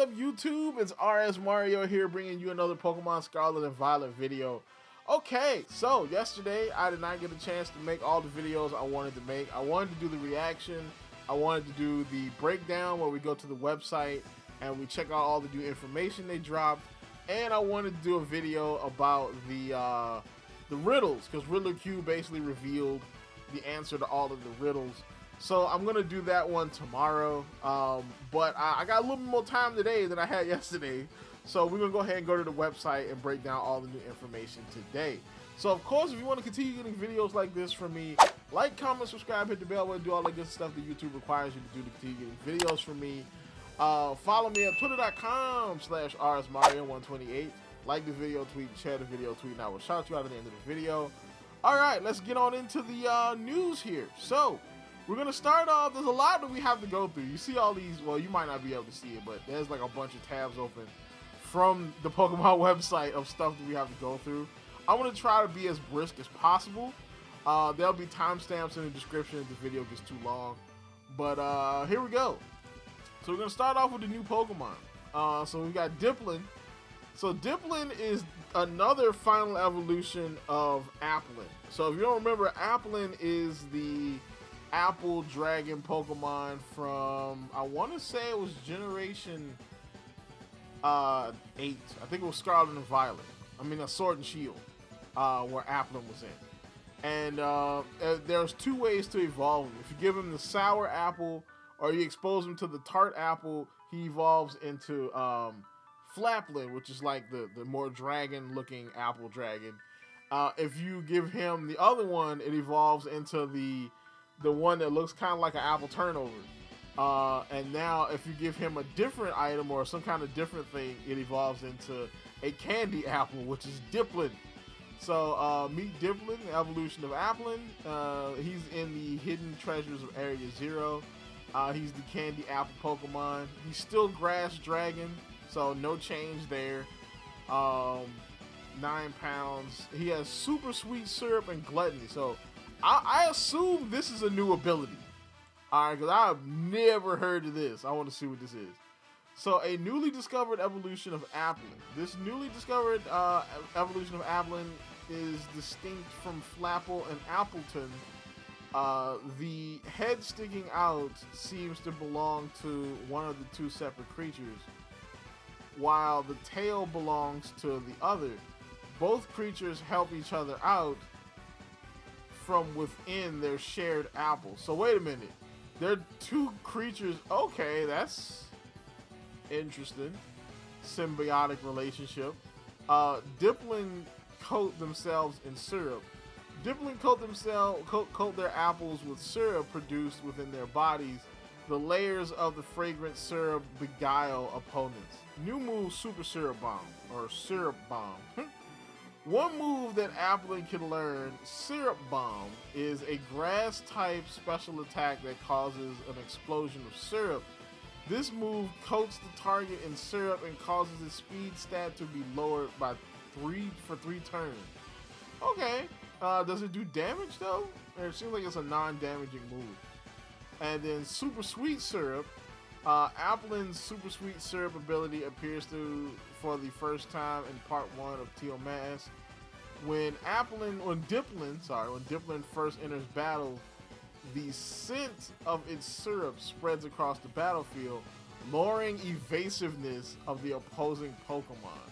up, YouTube? It's RSMario here, bringing you another Pokemon Scarlet and Violet video. Okay, so yesterday I did not get a chance to make all the videos I wanted to make. I wanted to do the reaction, I wanted to do the breakdown where we go to the website and we check out all the new information they dropped, and I wanted to do a video about the riddles, because Riddler Q basically revealed the answer to all of the riddles. So I'm going to do that one tomorrow, but I got a little bit more time today than I had yesterday. So we're going to go ahead and go to the website and break down all the new information today. So of course, if you want to continue getting videos like this from me, like, comment, subscribe, hit the bell, do all the good stuff that YouTube requires you to do to continue getting videos from me. Follow me at twitter.com/rsmario128. Like the video, tweet, share the video, tweet, and I will shout you out at the end of the video. All right, let's get on into the news here. So we're going to start off. There's a lot that we have to go through. You see all these, well, you might not be able to see it, but there's like a bunch of tabs open from the Pokemon website of stuff that we have to go through. I'm going to try to be as brisk as possible. There'll be timestamps in the description if the video gets too long. But here we go. So we're going to start off with the new Pokemon. So we got Dipplin. So Dipplin is another final evolution of Applin. So if you don't remember, Applin is the Apple Dragon Pokemon from, I want to say it was Generation 8. I think it was Scarlet and Violet. I mean, Sword and Shield, where Applin was in. And there's two ways to evolve him. If you give him the sour apple or you expose him to the tart apple, he evolves into Flaplin, which is like the more dragon-looking apple dragon. If you give him the other one, it evolves into the one that looks kind of like an apple turnover. And now if you give him a different item or some kind of different thing, it evolves into a candy apple, which is Dipplin. So meet Dipplin, the evolution of Applin. He's in the Hidden Treasures of Area 0. He's the candy apple Pokemon. He's still Grass Dragon, so no change there. 9 pounds. He has Super Sweet Syrup and Gluttony. So I assume this is a new ability. Alright, because I've never heard of this. I want to see what this is. So, a newly discovered evolution of Applin. This newly discovered evolution of Applin is distinct from Flapple and Appleton. The head sticking out seems to belong to one of the two separate creatures, while the tail belongs to the other. Both creatures help each other out from within their shared apple. So wait a minute. They're two creatures. Okay, that's interesting. Symbiotic relationship. Dipplin coat themselves in syrup. Dipplin coat their apples with syrup produced within their bodies. The layers of the fragrant syrup beguile opponents. New move, Super Syrup Bomb, or Syrup Bomb. One move that Applin can learn, Syrup Bomb, is a grass-type special attack that causes an explosion of syrup. This move coats the target in syrup and causes its speed stat to be lowered by 3 turns. Okay, does it do damage though? It seems like it's a non-damaging move. And then Super Sweet Syrup. Applin's Super Sweet Syrup ability appears for the first time in Part 1 of Teal Mass. When Dipplin first enters battle, the scent of its syrup spreads across the battlefield, lowering evasiveness of the opposing Pokemon.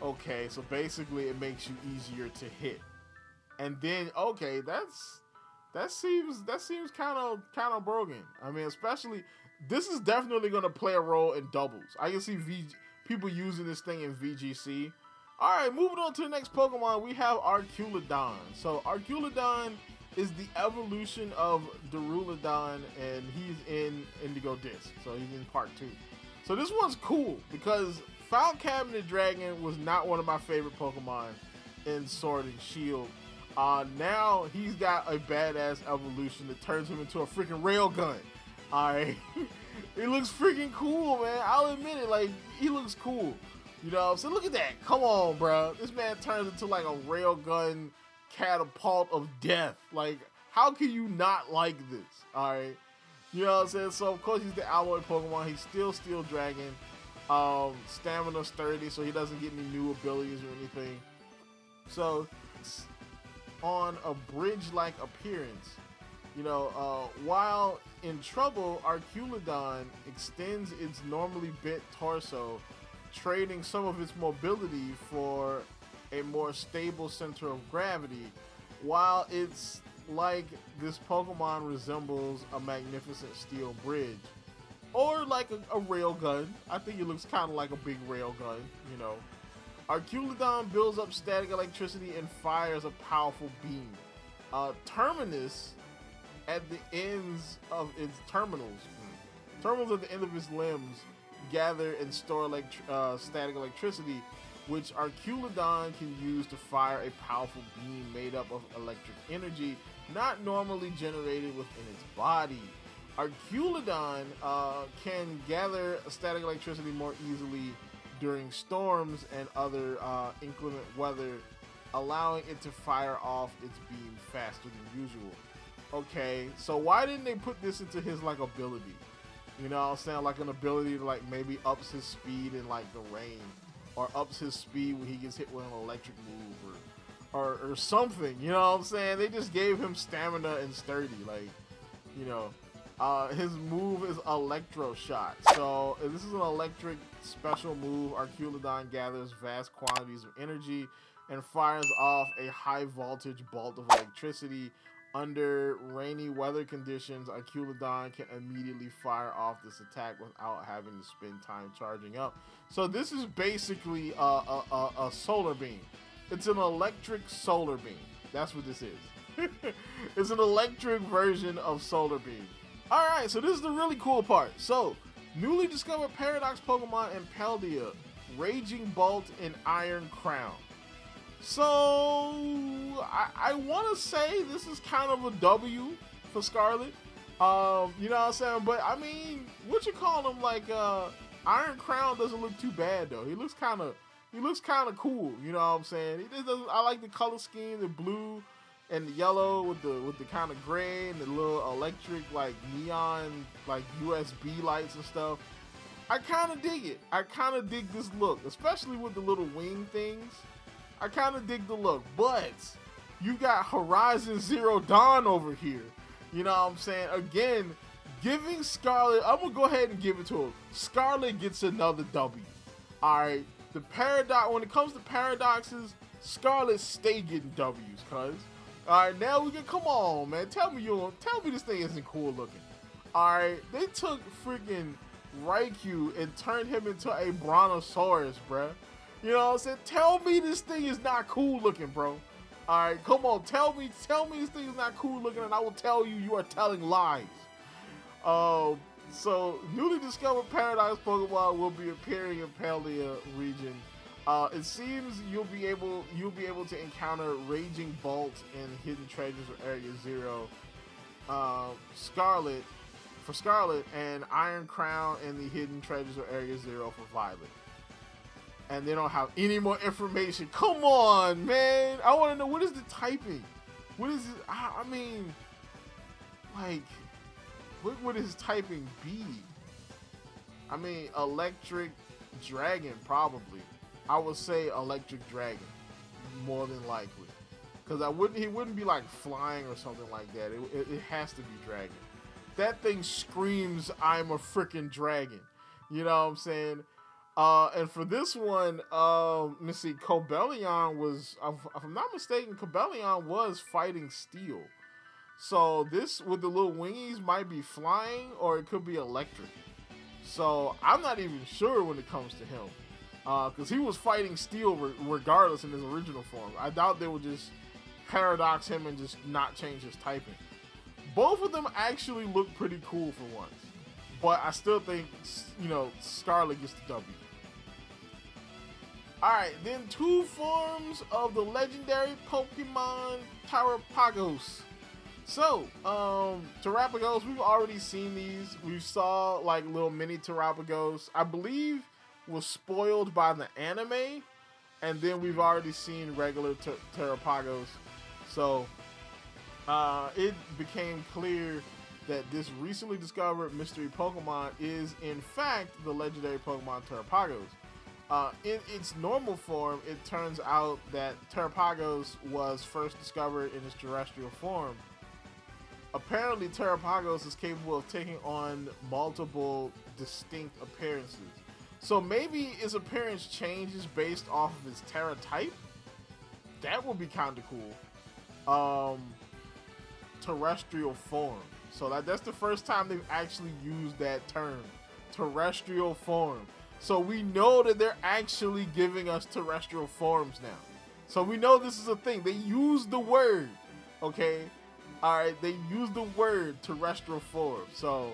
Okay, so basically it makes you easier to hit. And then, okay, that seems kind of broken. I mean, especially, this is definitely going to play a role in doubles. I can see people using this thing in VGC. All right, moving on to the next Pokemon, we have Archaludon. So Archaludon is the evolution of Duraludon, and he's in Indigo Disc. So he's in Part 2. So this one's cool because File Cabinet Dragon was not one of my favorite Pokemon in Sword and Shield. Now he's got a badass evolution that turns him into a freaking railgun. Alright. It looks freaking cool, man. I'll admit it, like, he looks cool. You know, so look at that. Come on, bro. This man turns into like a railgun catapult of death. Like, how can you not like this? Alright. You know what I'm saying? So of course he's the alloy Pokemon. He's still Steel Dragon. Stamina's 30, so he doesn't get any new abilities or anything. So it's on a bridge-like appearance. You know, while in trouble, Archaludon extends its normally bent torso, trading some of its mobility for a more stable center of gravity, while it's like this Pokemon resembles a magnificent steel bridge. Or like a rail gun. I think it looks kind of like a big rail gun, you know. Archaludon builds up static electricity and fires a powerful beam. Terminus at the ends of its terminals at the end of its limbs gather and store static electricity, which Archaludon can use to fire a powerful beam made up of electric energy not normally generated within its body. Archaludon can gather static electricity more easily during storms and other inclement weather, allowing it to fire off its beam faster than usual. Okay, so why didn't they put this into his like ability? You know what I'm saying? Like an ability to like maybe ups his speed in like the rain, or ups his speed when he gets hit with an electric move, or something. You know what I'm saying? They just gave him stamina and sturdy, like, you know. His move is Electro Shot. So this is an electric special move. Archaludon gathers vast quantities of energy and fires off a high voltage bolt of electricity. Under rainy weather conditions, Archaludon can immediately fire off this attack without having to spend time charging up. So this is basically a solar beam. It's an electric solar beam. That's what this is. It's an electric version of solar beam. Alright, so this is the really cool part. So, newly discovered Paradox Pokemon and Paldea, Raging Bolt and Iron Crown. So, I want to say this is kind of a W for Scarlet. You know what I'm saying? But, I mean, what you call him, like, Iron Crown doesn't look too bad, though. He looks kind of cool, you know what I'm saying? I like the color scheme, the blue and the yellow with the kind of gray and the little electric like neon like USB lights and stuff. I kind of dig it. I kind of dig this look, especially with the little wing things. I kind of dig the look, but you got Horizon Zero Dawn over here. You know what I'm saying? Again, giving Scarlet, I'm gonna go ahead and give it to him. Scarlet gets another W. All right, the paradox. When it comes to paradoxes, Scarlet stay getting W's, cuz. All right, now we can come on, man. Tell me this thing isn't cool looking. All right, they took freaking Raikou and turned him into a Brontosaurus, bruh. You know what I'm saying? Tell me this thing is not cool looking, bro. All right, come on, tell me this thing is not cool looking, and I will tell you you are telling lies. So newly discovered Paradox Pokemon will be appearing in Paldea region. It seems you'll be able to encounter Raging Bolt in Hidden Treasures or Area Zero, Scarlet, and Iron Crown in the Hidden Treasures or Area Zero for Violet. And they don't have any more information. Come on, man! I want to know, what is the typing? What is it? I mean, like, what would his typing be? I mean, Electric Dragon probably. I would say Electric Dragon, more than likely, because he wouldn't be like flying or something like that. It has to be Dragon. That thing screams, "I'm a freaking dragon." You know what I'm saying? And for this one, let's see, Cobellion was, if I'm not mistaken, Cobellion was fighting Steel. So this with the little wingies might be flying, or it could be electric. So I'm not even sure when it comes to him. Because he was fighting Steel regardless in his original form. I doubt they would just paradox him and just not change his typing. Both of them actually look pretty cool for once. But I still think, you know, Scarlet gets the W. Alright, then 2 forms of the legendary Pokemon Terapagos. So, Terapagos, we've already seen these. We saw like little mini Terapagos. I believe was spoiled by the anime, and then we've already seen regular Terapagos. So it became clear that this recently discovered mystery Pokemon is in fact the legendary Pokemon Terapagos. In its normal form, it turns out that Terapagos was first discovered in its terrestrial form. Apparently, Terapagos is capable of taking on multiple distinct appearances. So maybe its appearance changes based off of its Tera type? That would be kind of cool. Terrestrial form. So that's the first time they've actually used that term. Terrestrial form. So we know that they're actually giving us terrestrial forms now. So we know this is a thing. They use the word, okay? All right, they use the word terrestrial form. So,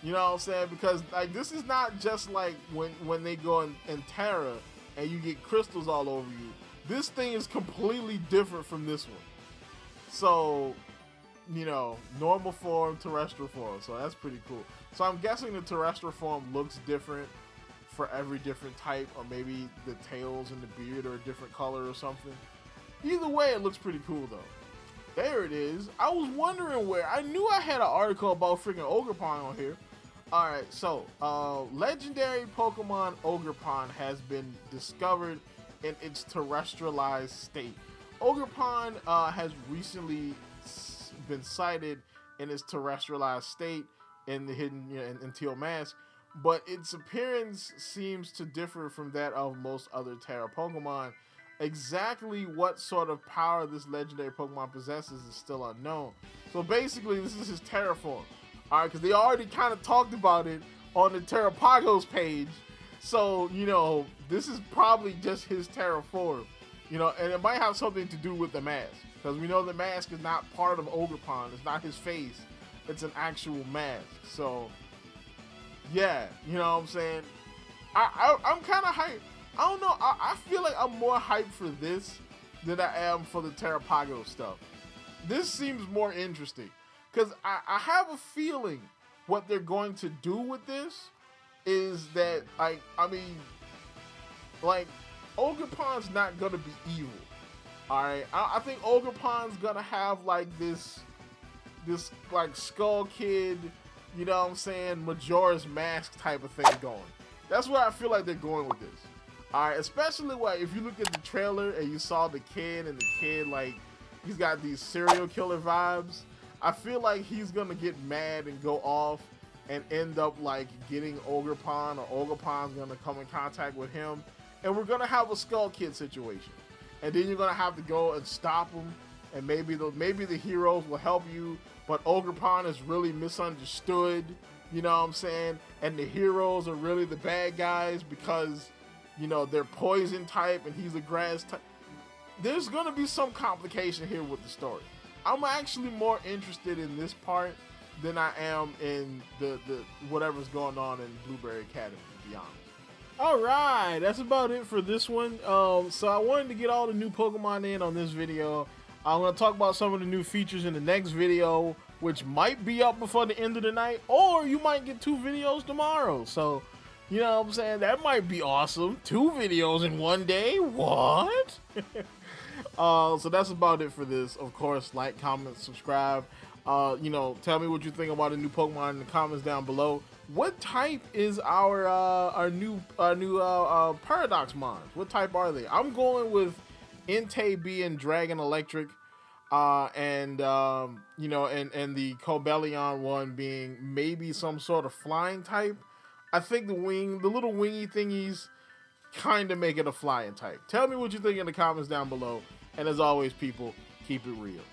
you know what I'm saying? Because like this is not just like when they go in Tera and you get crystals all over you. This thing is completely different from this one. So, you know, normal form, terrestrial form. So that's pretty cool. So I'm guessing the terrestrial form looks different for every different type, or maybe the tails and the beard are a different color or something. Either way, it looks pretty cool though. There it is. I was wondering where. I knew I had an article about freaking Ogerpon on here. Alright, so, legendary Pokemon Ogerpon has been discovered in its terrestrialized state. Ogerpon has recently been sighted in its terrestrialized state in the hidden in Teal Mask, but its appearance seems to differ from that of most other Tera Pokemon. Exactly what sort of power this legendary Pokemon possesses is still unknown. So basically, this is his Tera form. Alright, because they already kind of talked about it on the Terapagos page. So, you know, this is probably just his Tera form. You know, and it might have something to do with the mask. Because we know the mask is not part of Ogerpon. It's not his face. It's an actual mask. So, yeah, you know what I'm saying? I'm kind of hyped. I don't know. I feel like I'm more hyped for this than I am for the Terapagos stuff. This seems more interesting. Because I have a feeling what they're going to do with this is that, like, I mean, like, Ogerpon's not going to be evil. Alright? I think Ogerpon's going to have, like, this, like, Skull Kid, you know what I'm saying, Majora's Mask type of thing going. That's where I feel like they're going with this. Alright? Especially, like, if you look at the trailer and you saw the kid, and the kid, like, he's got these serial killer vibes. I feel like he's gonna get mad and go off and end up like getting Ogerpon, or Ogerpon's gonna come in contact with him, and we're gonna have a Skull Kid situation. And then you're gonna have to go and stop him, and maybe the heroes will help you, but Ogerpon is really misunderstood, you know what I'm saying? And the heroes are really the bad guys because, you know, they're poison type and he's a grass type. There's gonna be some complication here with the story. I'm actually more interested in this part than I am in the whatever's going on in Blueberry Academy, to be honest. Alright, that's about it for this one. So I wanted to get all the new Pokemon in on this video. I'm going to talk about some of the new features in the next video, which might be up before the end of the night, or you might get 2 videos tomorrow. So, you know what I'm saying? That might be awesome. 2 videos in one day? What? So that's about it for this. Of course, like, comment, subscribe. You know, tell me what you think about the new Pokemon in the comments down below. What type is our new Paradox Mons? What type are they? I'm going with Entei being Dragon Electric, and you know, and the Cobelion one being maybe some sort of flying type. I think the little wingy thingies kind of make it a flying type. Tell me what you think in the comments down below. And as always, people, keep it real.